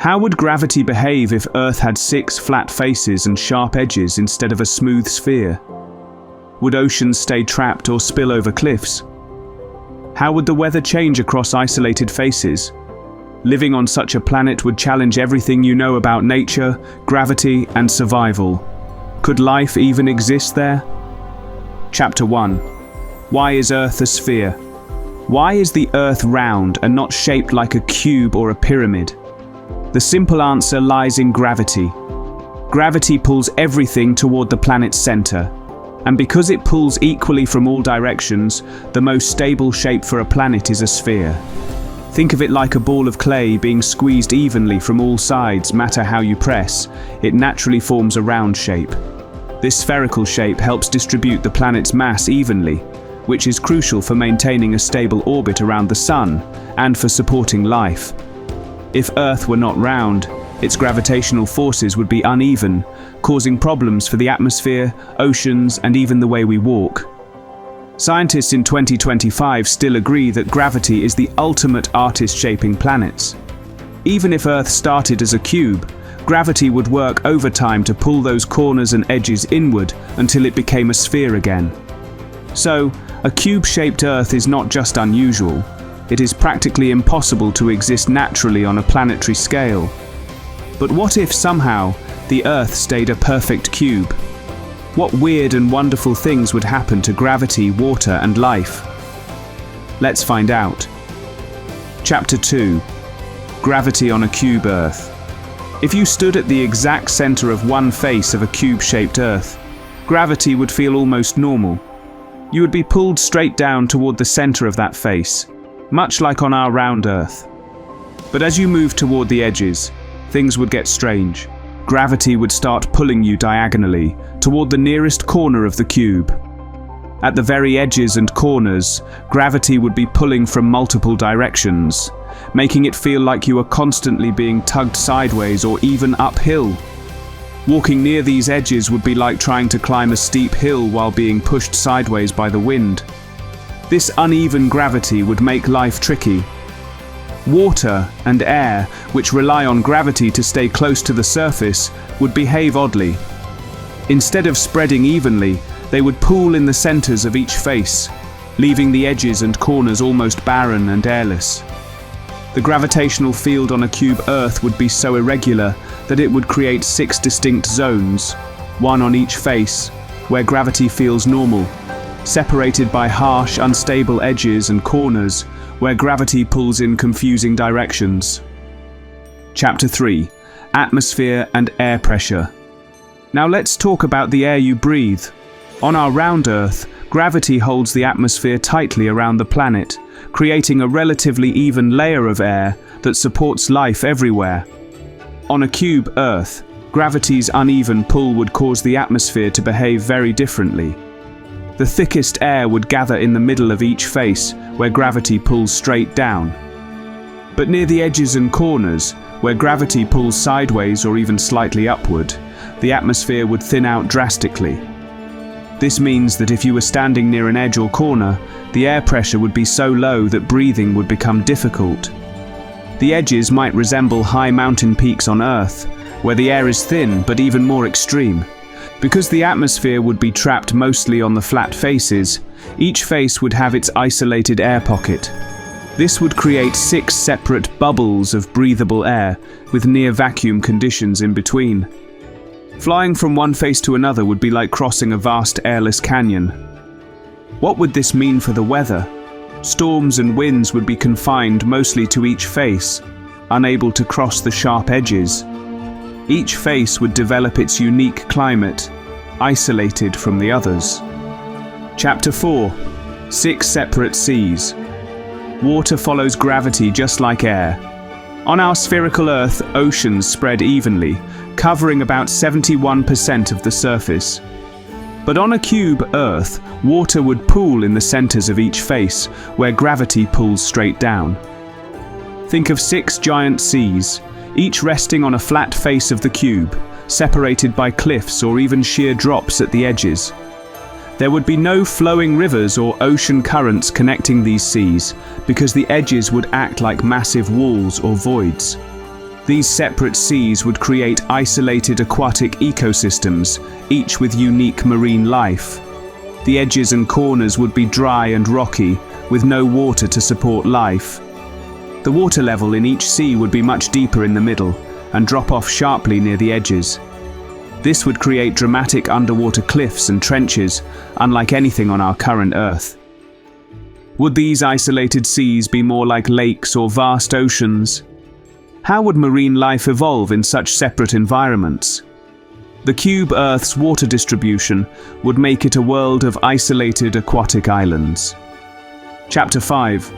How would gravity behave if Earth had 6 flat faces and sharp edges instead of a smooth sphere? Would oceans stay trapped or spill over cliffs? How would the weather change across isolated faces? Living on such a planet would challenge everything you know about nature, gravity, and survival. Could life even exist there? Chapter 1. Why is Earth a sphere? Why is the Earth round and not shaped like a cube or a pyramid? The simple answer lies in gravity. Gravity pulls everything toward the planet's center. And because it pulls equally from all directions, the most stable shape for a planet is a sphere. Think of it like a ball of clay being squeezed evenly from all sides, matter how you press. It naturally forms a round shape. This spherical shape helps distribute the planet's mass evenly, which is crucial for maintaining a stable orbit around the Sun and for supporting life. If Earth were not round, its gravitational forces would be uneven, causing problems for the atmosphere, oceans, and even the way we walk. Scientists in 2025 still agree that gravity is the ultimate artist shaping planets. Even if Earth started as a cube, gravity would work overtime to pull those corners and edges inward until it became a sphere again. So, a cube-shaped Earth is not just unusual, it is practically impossible to exist naturally on a planetary scale. But what if somehow the Earth stayed a perfect cube? What weird and wonderful things would happen to gravity, water, and life? Let's find out. Chapter 2. Gravity on a cube Earth. If you stood at the exact center of one face of a cube-shaped Earth, gravity would feel almost normal. You would be pulled straight down toward the center of that face, much like on our round Earth. But as you move toward the edges, things would get strange. Gravity would start pulling you diagonally toward the nearest corner of the cube. At the very edges and corners, gravity would be pulling from multiple directions, making it feel like you are constantly being tugged sideways or even uphill. Walking near these edges would be like trying to climb a steep hill while being pushed sideways by the wind. This uneven gravity would make life tricky. Water and air, which rely on gravity to stay close to the surface, would behave oddly. Instead of spreading evenly, they would pool in the centers of each face, leaving the edges and corners almost barren and airless. The gravitational field on a cube Earth would be so irregular that it would create 6 distinct zones, one on each face, where gravity feels normal, separated by harsh, unstable edges and corners, where gravity pulls in confusing directions. Chapter 3. Atmosphere and air pressure. Now let's talk about the air you breathe. On our round Earth, gravity holds the atmosphere tightly around the planet, creating a relatively even layer of air that supports life everywhere. On a cube Earth, gravity's uneven pull would cause the atmosphere to behave very differently. The thickest air would gather in the middle of each face, where gravity pulls straight down. But near the edges and corners, where gravity pulls sideways or even slightly upward, the atmosphere would thin out drastically. This means that if you were standing near an edge or corner, the air pressure would be so low that breathing would become difficult. The edges might resemble high mountain peaks on Earth, where the air is thin but even more extreme. Because the atmosphere would be trapped mostly on the flat faces, each face would have its isolated air pocket. This would create 6 separate bubbles of breathable air, with near vacuum conditions in between. Flying from one face to another would be like crossing a vast airless canyon. What would this mean for the weather? Storms and winds would be confined mostly to each face, unable to cross the sharp edges. Each face would develop its unique climate, isolated from the others. Chapter 4. 6 separate seas. Water follows gravity just like air. On our spherical Earth, oceans spread evenly, covering about 71% of the surface. But on a cube Earth, water would pool in the centers of each face, where gravity pulls straight down. Think of 6 giant seas, each resting on a flat face of the cube, separated by cliffs or even sheer drops at the edges. There would be no flowing rivers or ocean currents connecting these seas, because the edges would act like massive walls or voids. These separate seas would create isolated aquatic ecosystems, each with unique marine life. The edges and corners would be dry and rocky, with no water to support life. The water level in each sea would be much deeper in the middle and drop off sharply near the edges. This would create dramatic underwater cliffs and trenches, unlike anything on our current Earth. Would these isolated seas be more like lakes or vast oceans? How would marine life evolve in such separate environments? The cube Earth's water distribution would make it a world of isolated aquatic islands. Chapter 5.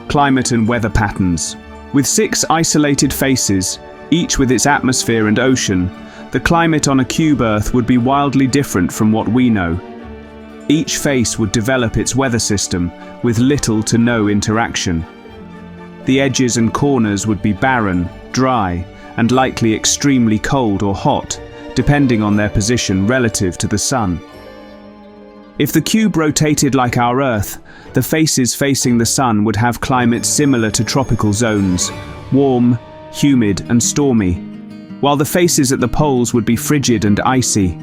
Climate and weather patterns. With 6 isolated faces, each with its atmosphere and ocean, the climate on a cube Earth would be wildly different from what we know. Each face would develop its weather system with little to no interaction. The edges and corners would be barren, dry, and likely extremely cold or hot, depending on their position relative to the sun. If the cube rotated like our Earth, the faces facing the sun would have climates similar to tropical zones, warm, humid, and stormy, while the faces at the poles would be frigid and icy.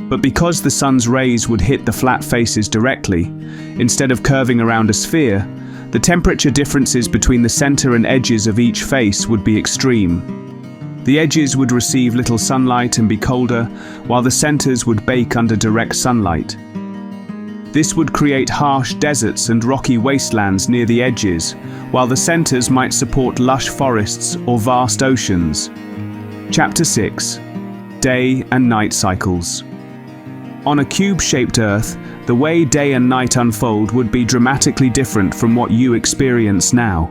But because the sun's rays would hit the flat faces directly, instead of curving around a sphere, the temperature differences between the center and edges of each face would be extreme. The edges would receive little sunlight and be colder, while the centers would bake under direct sunlight. This would create harsh deserts and rocky wastelands near the edges, while the centers might support lush forests or vast oceans. Chapter 6. Day and night cycles. On a cube-shaped Earth, the way day and night unfold would be dramatically different from what you experience now.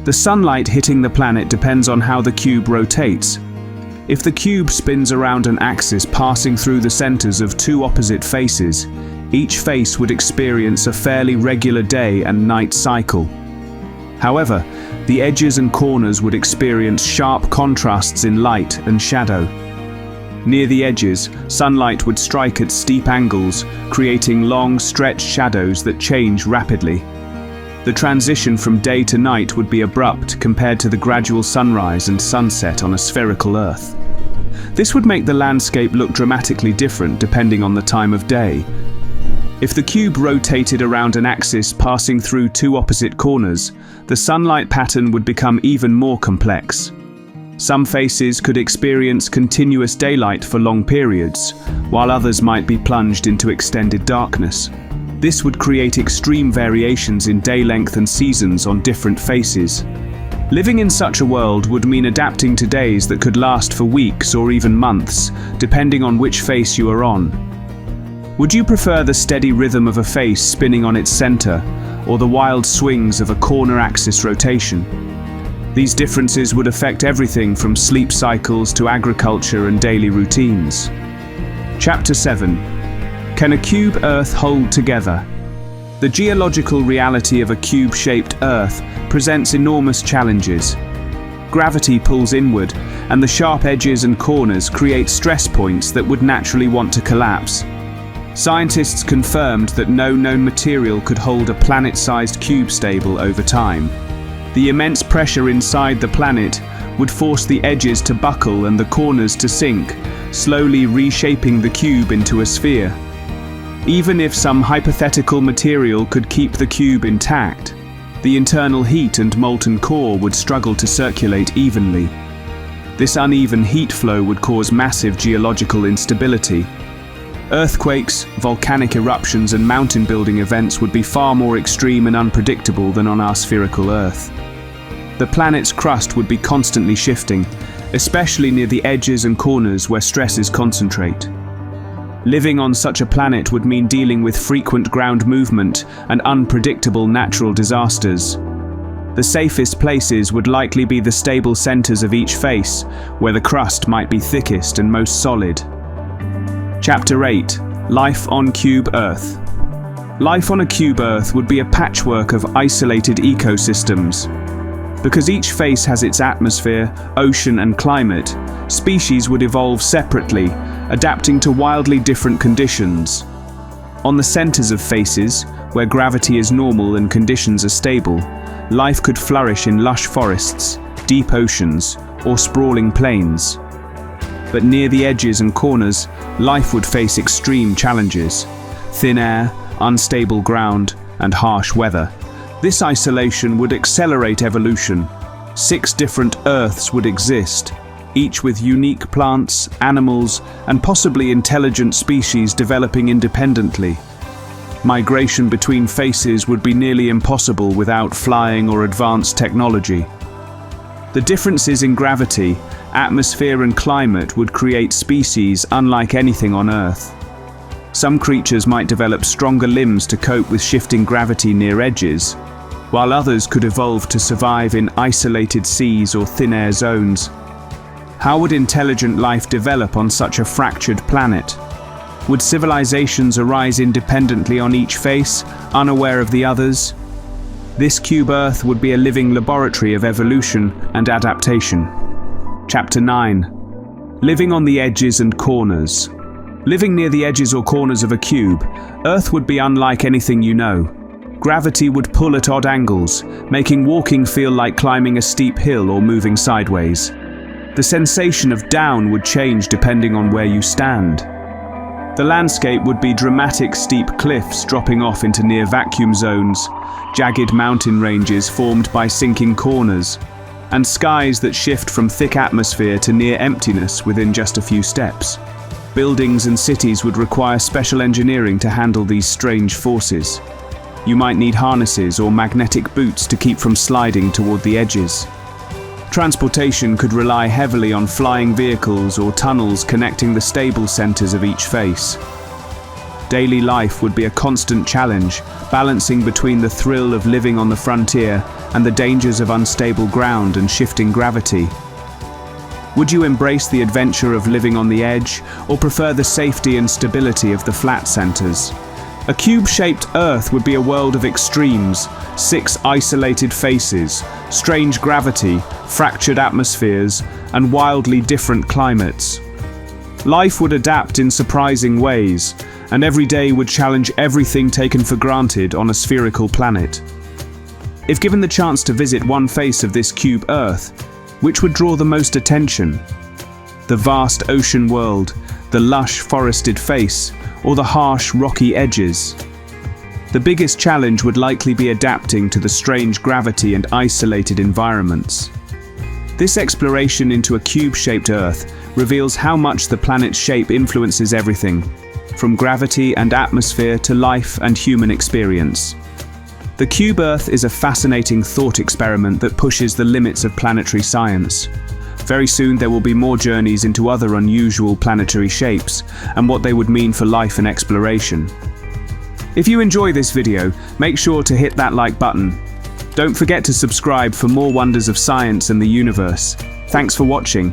The sunlight hitting the planet depends on how the cube rotates. If the cube spins around an axis passing through the centers of 2 opposite faces, each face would experience a fairly regular day and night cycle. However, the edges and corners would experience sharp contrasts in light and shadow. Near the edges, sunlight would strike at steep angles, creating long, stretched shadows that change rapidly. The transition from day to night would be abrupt compared to the gradual sunrise and sunset on a spherical Earth. This would make the landscape look dramatically different depending on the time of day. If the cube rotated around an axis passing through 2 opposite corners, the sunlight pattern would become even more complex. Some faces could experience continuous daylight for long periods, while others might be plunged into extended darkness. This would create extreme variations in day length and seasons on different faces. Living in such a world would mean adapting to days that could last for weeks or even months, depending on which face you are on. Would you prefer the steady rhythm of a face spinning on its center, or the wild swings of a corner axis rotation? These differences would affect everything from sleep cycles to agriculture and daily routines. Chapter 7. Can a cube Earth hold together? The geological reality of a cube-shaped Earth presents enormous challenges. Gravity pulls inward, and the sharp edges and corners create stress points that would naturally want to collapse. Scientists confirmed that no known material could hold a planet-sized cube stable over time. The immense pressure inside the planet would force the edges to buckle and the corners to sink, slowly reshaping the cube into a sphere. Even if some hypothetical material could keep the cube intact, the internal heat and molten core would struggle to circulate evenly. This uneven heat flow would cause massive geological instability. Earthquakes, volcanic eruptions and mountain building events would be far more extreme and unpredictable than on our spherical Earth. The planet's crust would be constantly shifting, especially near the edges and corners where stresses concentrate. Living on such a planet would mean dealing with frequent ground movement and unpredictable natural disasters. The safest places would likely be the stable centers of each face, where the crust might be thickest and most solid. Chapter 8. Life on Cube Earth. Life on a cube Earth would be a patchwork of isolated ecosystems. Because each face has its atmosphere, ocean, and climate, species would evolve separately, adapting to wildly different conditions. On the centers of faces, where gravity is normal and conditions are stable, life could flourish in lush forests, deep oceans, or sprawling plains. But near the edges and corners, life would face extreme challenges: thin air, unstable ground, and harsh weather. This isolation would accelerate evolution. 6 different Earths would exist, each with unique plants, animals, and possibly intelligent species developing independently. Migration between faces would be nearly impossible without flying or advanced technology. The differences in gravity, atmosphere, and climate would create species unlike anything on Earth. Some creatures might develop stronger limbs to cope with shifting gravity near edges, while others could evolve to survive in isolated seas or thin air zones. How would intelligent life develop on such a fractured planet? Would civilizations arise independently on each face, unaware of the others? This cube Earth would be a living laboratory of evolution and adaptation. Chapter 9. Living on the edges and corners. Living near the edges or corners of a cube, Earth would be unlike anything you know. Gravity would pull at odd angles, making walking feel like climbing a steep hill or moving sideways. The sensation of down would change depending on where you stand. The landscape would be dramatic steep cliffs dropping off into near vacuum zones, jagged mountain ranges formed by sinking corners, and skies that shift from thick atmosphere to near emptiness within just a few steps. Buildings and cities would require special engineering to handle these strange forces. You might need harnesses or magnetic boots to keep from sliding toward the edges. Transportation could rely heavily on flying vehicles or tunnels connecting the stable centers of each face. Daily life would be a constant challenge, balancing between the thrill of living on the frontier and the dangers of unstable ground and shifting gravity. Would you embrace the adventure of living on the edge, or prefer the safety and stability of the flat centers? A cube-shaped Earth would be a world of extremes: 6 isolated faces, strange gravity, fractured atmospheres, and wildly different climates. Life would adapt in surprising ways, and every day would challenge everything taken for granted on a spherical planet. If given the chance to visit one face of this cube Earth, which would draw the most attention? The vast ocean world, the lush forested face, or the harsh rocky edges? The biggest challenge would likely be adapting to the strange gravity and isolated environments. This exploration into a cube-shaped Earth reveals how much the planet's shape influences everything, from gravity and atmosphere to life and human experience. The cube Earth is a fascinating thought experiment that pushes the limits of planetary science. Very soon there will be more journeys into other unusual planetary shapes and what they would mean for life and exploration. If you enjoy this video, make sure to hit that like button. Don't forget to subscribe for more wonders of science and the universe. Thanks for watching.